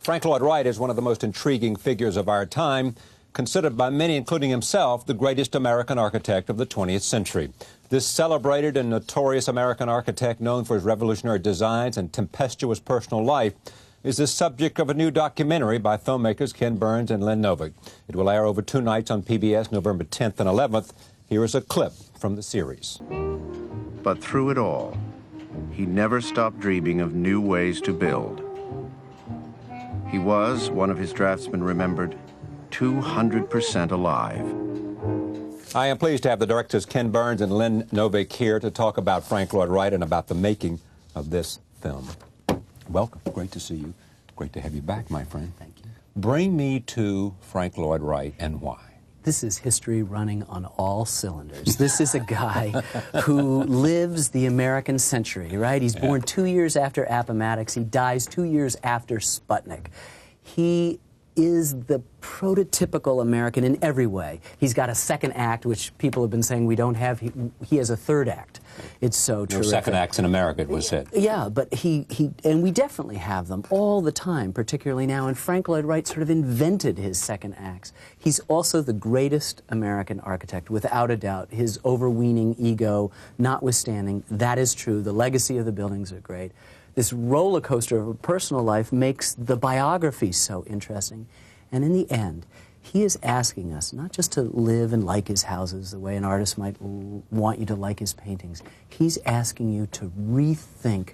Frank Lloyd Wright is one of the most intriguing figures of our time, considered by many, including himself, the greatest American architect of the 20th century. This celebrated and notorious American architect, known for his revolutionary designs and tempestuous personal life, is the subject of a new documentary by filmmakers Ken Burns and Lynn Novick. It will air over 2 nights on PBS, November 10th and 11th. Here is a clip from the series. But through it all, he never stopped dreaming of new ways to build. He was, one of his draftsmen remembered, 200% alive. I am pleased to have the directors Ken Burns and Lynn Novick here to talk about Frank Lloyd Wright and about the making of this film. Welcome. Great to see you. Great to have you back, my friend. Thank you. Bring me to Frank Lloyd Wright and why. This is history running on all cylinders. This is a guy who lives the American century, right? He's born 2 years after Appomattox. He dies 2 years after Sputnik. He is the prototypical American in every way. He's got a second act, which people have been saying we don't have. He has a third act. It's so terrific. No second acts in America, it was said. Yeah, but and we definitely have them all the time, particularly now. And Frank Lloyd Wright sort of invented his second acts. He's also the greatest American architect, without a doubt. His overweening ego notwithstanding, that is true. The legacy of the buildings are great. This roller coaster of a personal life makes the biography so interesting. And in the end, he is asking us not just to live and like his houses the way an artist might want you to like his paintings. He's asking you to rethink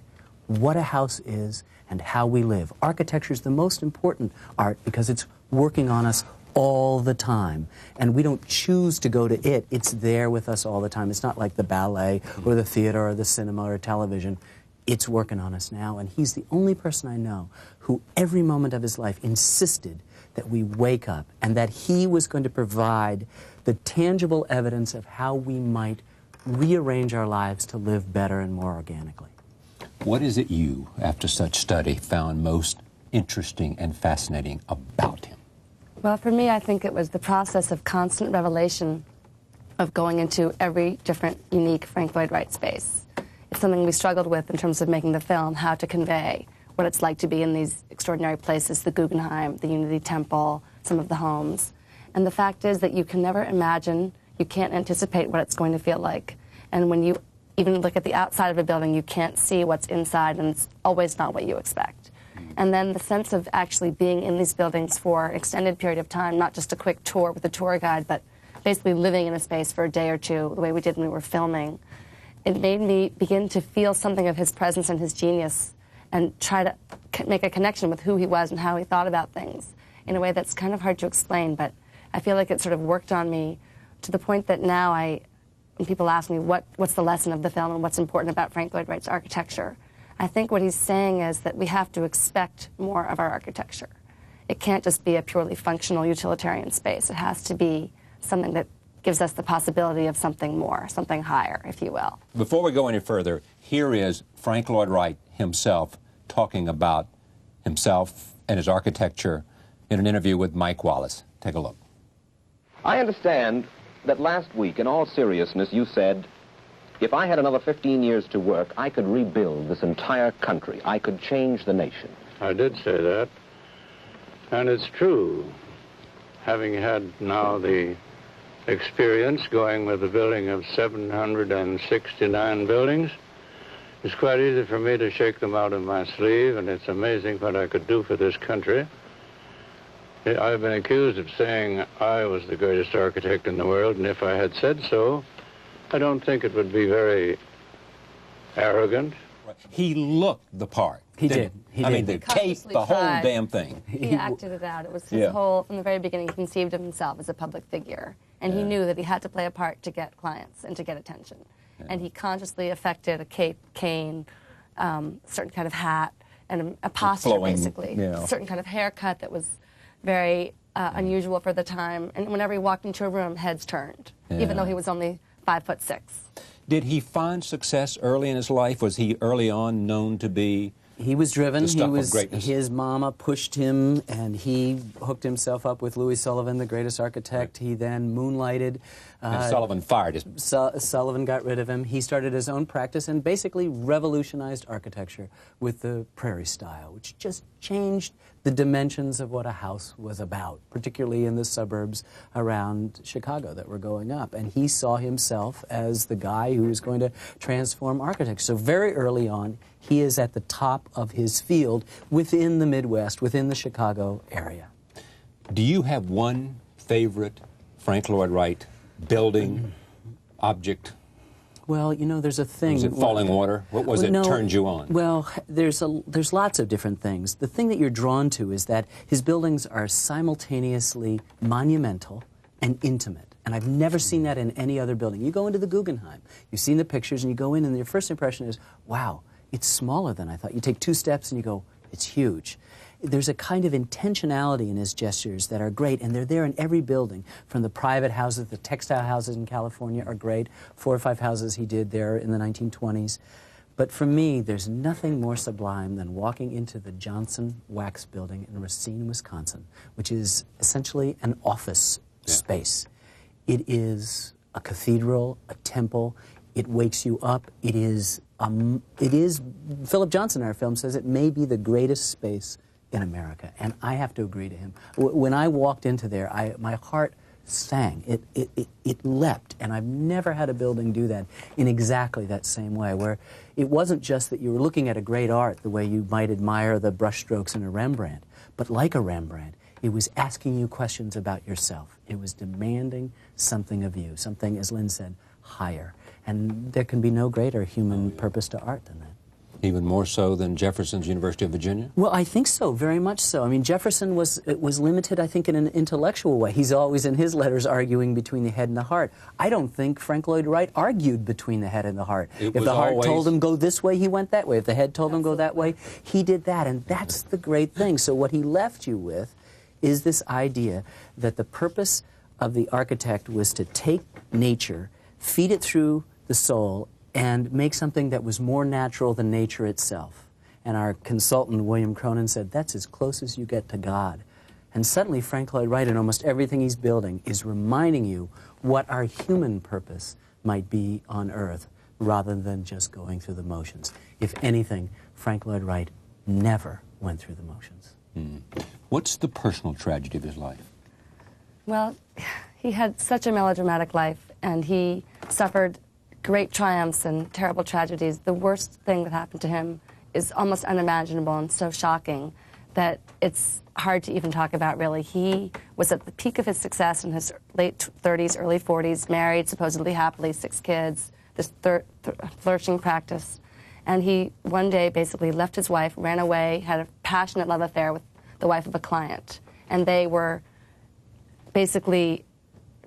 what a house is and how we live. Architecture is the most important art because it's working on us all the time. And we don't choose to go to it. It's there with us all the time. It's not like the ballet or the theater or the cinema or television. It's working on us now, and he's the only person I know who every moment of his life insisted that we wake up and that he was going to provide the tangible evidence of how we might rearrange our lives to live better and more organically. What is it you, after such study, found most interesting and fascinating about him? Well, for me, I think it was the process of constant revelation of going into every different, unique Frank Lloyd Wright space. It's something we struggled with in terms of making the film, how to convey what it's like to be in these extraordinary places, the Guggenheim, the Unity Temple, some of the homes. And the fact is that you can never imagine, you can't anticipate what it's going to feel like. And when you even look at the outside of a building, you can't see what's inside, and it's always not what you expect. And then the sense of actually being in these buildings for an extended period of time, not just a quick tour with a tour guide, but basically living in a space for a day or two, the way we did when we were filming. It made me begin to feel something of his presence and his genius and try to make a connection with who he was and how he thought about things in a way that's kind of hard to explain, but I feel like it sort of worked on me to the point that now when people ask me what's the lesson of the film and what's important about Frank Lloyd Wright's architecture, I think what he's saying is that we have to expect more of our architecture. It can't just be a purely functional utilitarian space. It has to be something that gives us the possibility of something more, something higher, if you will. Before we go any further, here is Frank Lloyd Wright himself talking about himself and his architecture in an interview with Mike Wallace. Take a look. I understand that last week, in all seriousness, you said, if I had another 15 years to work, I could rebuild this entire country. I could change the nation. I did say that, and it's true. Having had now the experience going with the building of 769 buildings, it's quite easy for me to shake them out of my sleeve, and it's amazing what I could do for this country. I've been accused of saying I was the greatest architect in the world, and if I had said so, I don't think it would be very arrogant. He looked the part. He did. I mean, the cape, the whole damn thing. He acted it out. It was his whole, from the very beginning, he conceived of himself as a public figure. And he knew that he had to play a part to get clients and to get attention. And he consciously affected a cape, cane, certain kind of hat, and a posture, flowing, basically. A certain kind of haircut that was very unusual for the time. And whenever he walked into a room, heads turned, even though he was only 5'6". Did he find success early in his life? Was he early on known to be He was driven. The stuff of greatness. His mama pushed him, and he hooked himself up with Louis Sullivan, the greatest architect. Right. He then moonlighted. And Sullivan fired him. Sullivan got rid of him. He started his own practice and basically revolutionized architecture with the prairie style, which just changed the dimensions of what a house was about, particularly in the suburbs around Chicago that were going up. And he saw himself as the guy who was going to transform architecture. So very early on, he is at the top of his field within the Midwest, within the Chicago area. Do you have one favorite Frank Lloyd Wright building, object? Well, you know, there's a thing. Was it Falling Water? What was it turned you on? Well, there's lots of different things. The thing that you're drawn to is that his buildings are simultaneously monumental and intimate. And I've never seen that in any other building. You go into the Guggenheim, you've seen the pictures, and you go in, and your first impression is, wow, it's smaller than I thought. You take 2 steps, and you go, it's huge. There's a kind of intentionality in his gestures that are great, and they're there in every building. From the private houses, the textile houses in California are great. 4 or 5 houses he did there in the 1920s. But for me, there's nothing more sublime than walking into the Johnson Wax Building in Racine, Wisconsin, which is essentially an office space. It is a cathedral, a temple. It wakes you up. It is, Philip Johnson in our film says it may be the greatest space in America, and I have to agree to him. When I walked into there, my heart sang. It leapt, and I've never had a building do that in exactly that same way, where it wasn't just that you were looking at a great art the way you might admire the brushstrokes in a Rembrandt, but like a Rembrandt, it was asking you questions about yourself. It was demanding something of you, something, as Lynn said, higher. And there can be no greater human purpose to art than that. Even more so than Jefferson's University of Virginia? Well, I think so, very much so. I mean, Jefferson was limited, I think, in an intellectual way. He's always, in his letters, arguing between the head and the heart. I don't think Frank Lloyd Wright argued between the head and the heart. If the heart told him go this way, he went that way. If the head told him go that way, he did that. And that's the great thing. So what he left you with is this idea that the purpose of the architect was to take nature, feed it through the soul, and make something that was more natural than nature itself. And our consultant, William Cronin, said, that's as close as you get to God. And suddenly, Frank Lloyd Wright, in almost everything he's building, is reminding you what our human purpose might be on Earth, rather than just going through the motions. If anything, Frank Lloyd Wright never went through the motions. What's the personal tragedy of his life? Well, he had such a melodramatic life, and he suffered great triumphs and terrible tragedies. The worst thing that happened to him is almost unimaginable and so shocking that it's hard to even talk about, really. He was at the peak of his success in his late 30s, early 40s, married, supposedly happily, 6 kids, this flourishing practice. And he, one day, basically left his wife, ran away, had a passionate love affair with the wife of a client. And they were basically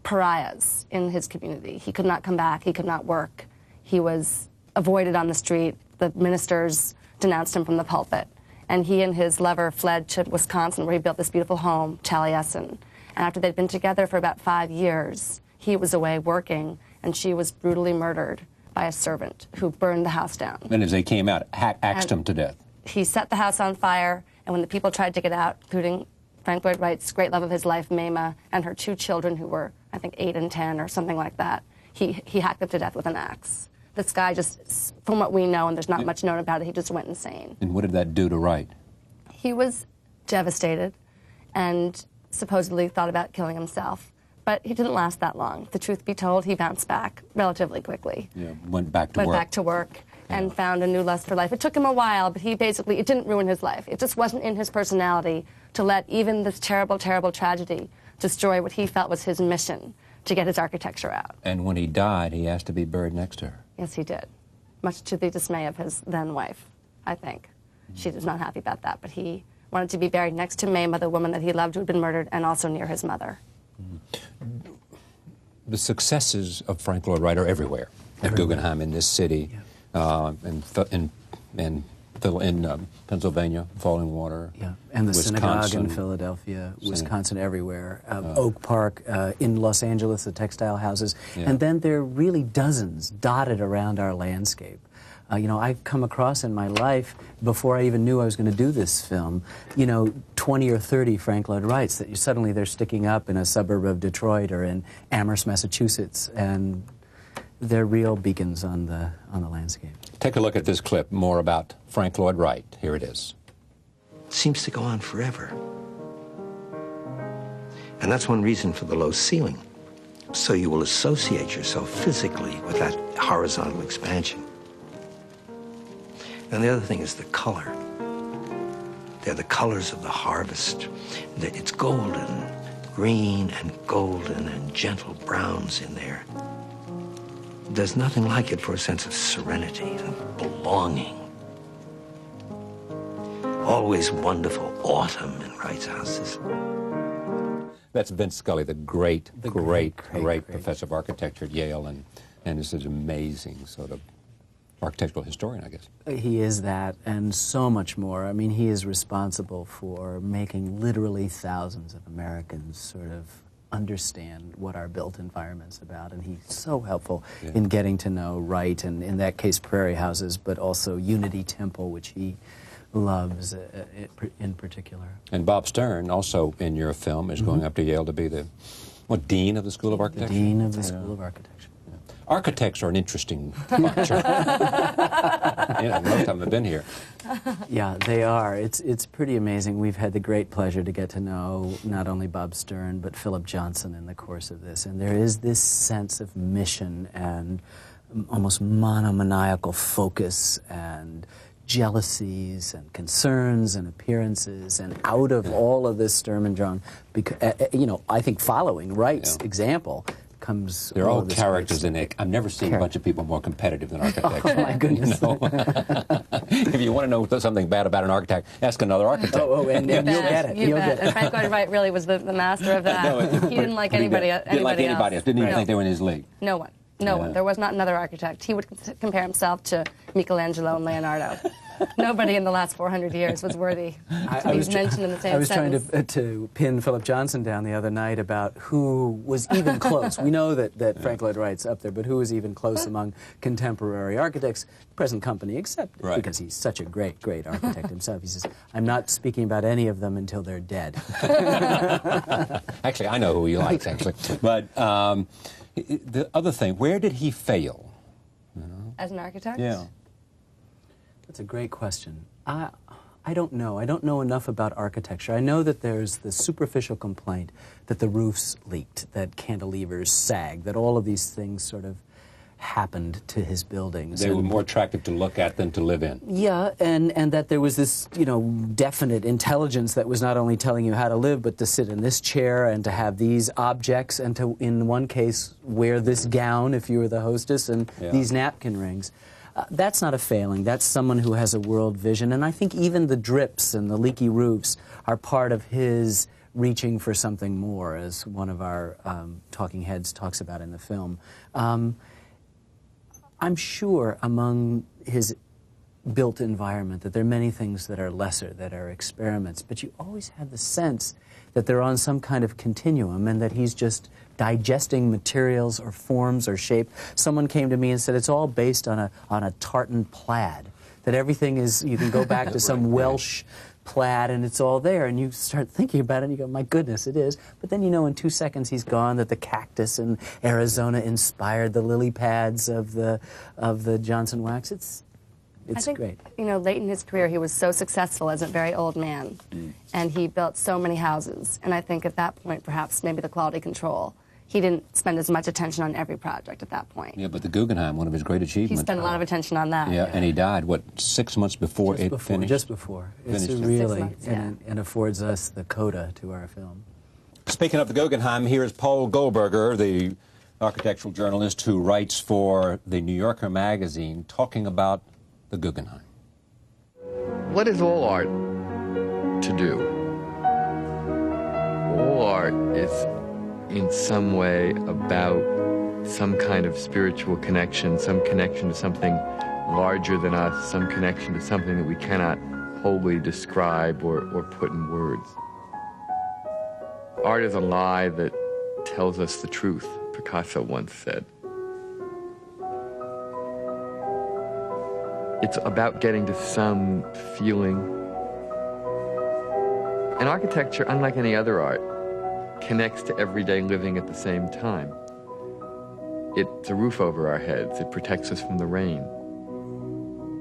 pariahs in his community. He could not come back. He could not work. He was avoided on the street. The ministers denounced him from the pulpit. And he and his lover fled to Wisconsin, where he built this beautiful home, Taliesin. And after they'd been together for about 5 years, he was away working, and she was brutally murdered by a servant who burned the house down. And as they came out, axed him to death. He set the house on fire, and when the people tried to get out, including Frank Lloyd Wright's great love of his life, Mamah, and her 2 children, who were, I think, 8 and 10 or something like that, he hacked them to death with an axe. This guy just, from what we know, and there's not much known about it, he just went insane. And what did that do to Wright? He was devastated and supposedly thought about killing himself. But he didn't last that long. The truth be told, he bounced back relatively quickly. Yeah, went back to work. Went back to work and found a new lust for life. It took him a while, but he basically, it didn't ruin his life. It just wasn't in his personality to let even this terrible, terrible tragedy destroy what he felt was his mission, to get his architecture out. And when he died, he asked to be buried next to her. Yes, he did. Much to the dismay of his then-wife, I think. She was not happy about that, but he wanted to be buried next to Mamah, the woman that he loved who had been murdered, and also near his mother. The successes of Frank Lloyd Wright are everywhere. At Guggenheim, in this city, in Pennsylvania, Falling Water, and the Wisconsin, synagogue in Philadelphia, Wisconsin, everywhere. Oak Park in Los Angeles, the textile houses. And then there are really dozens dotted around our landscape. You know, I've come across in my life, before I even knew I was going to do this film, 20 or 30 Frank Lloyd Wrights that suddenly they're sticking up in a suburb of Detroit or in Amherst, Massachusetts, and they're real beacons on the landscape. Take a look at this clip, more about Frank Lloyd Wright. Here it is. seems to go on forever. And that's one reason for the low ceiling. So you will associate yourself physically with that horizontal expansion. And the other thing is the color. They're the colors of the harvest. It's golden, green and golden and gentle browns in there. There's nothing like it for a sense of serenity and belonging. Always wonderful autumn in Wright's houses. That's Vince Scully, the great professor of architecture at Yale, and is an amazing sort of architectural historian, I guess. He is that, and so much more. I mean, he is responsible for making literally thousands of Americans sort of understand what our built environment's about, and he's so helpful in getting to know Wright, and in that case, Prairie Houses, but also Unity Temple, which he loves in particular. And Bob Stern, also in your film, is going up to Yale to be the, Dean of the School of Architecture? The Dean of the School of Architecture. Yeah. Architects are an interesting bunch. Most of them have been here. Yeah, they are. It's pretty amazing. We've had the great pleasure to get to know not only Bob Stern, but Philip Johnson in the course of this. And there is this sense of mission and almost monomaniacal focus and jealousies and concerns and appearances, and out of all of this Sturm und Drang, I think following Wright's example comes. They're all characters in it. I've never seen a bunch of people more competitive than architects. Oh my goodness! If you want to know something bad about an architect, ask another architect. And you'll get it. You bet. And Frank Lloyd Wright really was the master of that. He didn't like anybody else. Didn't like anybody else. Didn't even think they were in his league. No one. No one. There was not another architect. He would compare himself to Michelangelo and Leonardo. Nobody in the last 400 years was worthy to be mentioned in the same sentence. I was trying to pin Philip Johnson down the other night about who was even close. We know that Frank Lloyd Wright's up there, but who was even close among contemporary architects, present company except, because he's such a great architect himself. He says, I'm not speaking about any of them until they're dead. Actually, I know who he likes, actually. But the other thing, where did he fail? As an architect? Yeah. That's a great question. I don't know. I don't know enough about architecture. I know that there's the superficial complaint that the roofs leaked, that cantilevers sagged, that all of these things sort of happened to his buildings. They were more attractive to look at than to live in. Yeah, and that there was this, definite intelligence that was not only telling you how to live, but to sit in this chair and to have these objects and to, in one case, wear this gown if you were the hostess and these napkin rings. That's not a failing. That's someone who has a world vision. And I think even the drips and the leaky roofs are part of his reaching for something more, as one of our talking heads talks about in the film. I'm sure among his built environment that there are many things that are lesser, that are experiments, but you always have the sense that they're on some kind of continuum and that he's just digesting materials or forms or shape. Someone came to me and said it's all based on a tartan plaid, that everything is, you can go back to some Welsh plaid and it's all there, and you start thinking about it and you go, my goodness, it is. But then in 2 seconds he's gone, that the cactus in Arizona inspired the lily pads of the Johnson wax. It's I think, great. Late in his career, he was so successful as a very old man, and he built so many houses. And I think at that point, perhaps maybe the quality control, he didn't spend as much attention on every project at that point. Yeah, but the Guggenheim, one of his great achievements. He spent a lot of attention on that. Yeah, and he died, 6 months before it finished? Just before. It's Finished. really, 6 months, and affords us the coda to our film. Speaking of the Guggenheim, here's Paul Goldberger, the architectural journalist who writes for the New Yorker magazine, talking about the Guggenheim. What is all art to do? All art is in some way about some kind of spiritual connection, some connection to something larger than us, some connection to something that we cannot wholly describe or put in words. Art is a lie that tells us the truth, Picasso once said. It's about getting to some feeling. And architecture, unlike any other art, connects to everyday living at the same time. It's a roof over our heads. It protects us from the rain.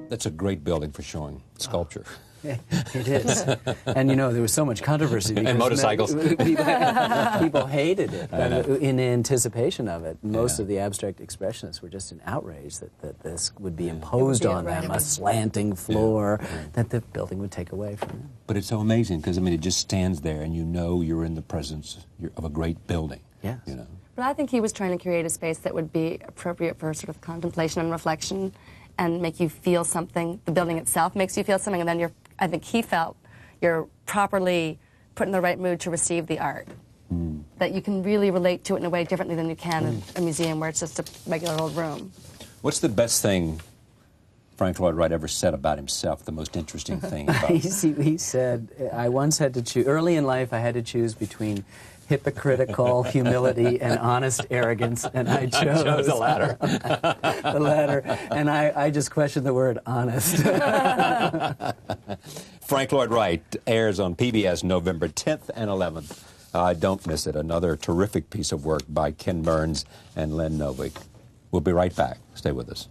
That's a great building for showing sculpture. It is. And, you know, there was so much controversy. Because and motorcycles. People hated it in anticipation of it. Most Yeah. of the abstract expressionists were just in outrage that this would be imposed on them, a slanting floor that the building would take away from them. But it's so amazing because, I mean, it just stands there and you know you're in the presence of a great building. Yes. You know? But I think he was trying to create a space that would be appropriate for sort of contemplation and reflection and make you feel something. The building itself makes you feel something, and then I think he felt you're properly put in the right mood to receive the art. That you can really relate to it in a way differently than you can in a museum where it's just a regular old room. What's the best thing Frank Lloyd Wright ever said about himself, the most interesting thing about He said, I once had to choose, early in life, I had to choose between hypocritical humility and honest arrogance, and I chose the latter. The latter, and I just questioned the word honest. Frank Lloyd Wright airs on PBS November 10th and 11th. Don't miss it. Another terrific piece of work by Ken Burns and Lynn Novick. We'll be right back. Stay with us.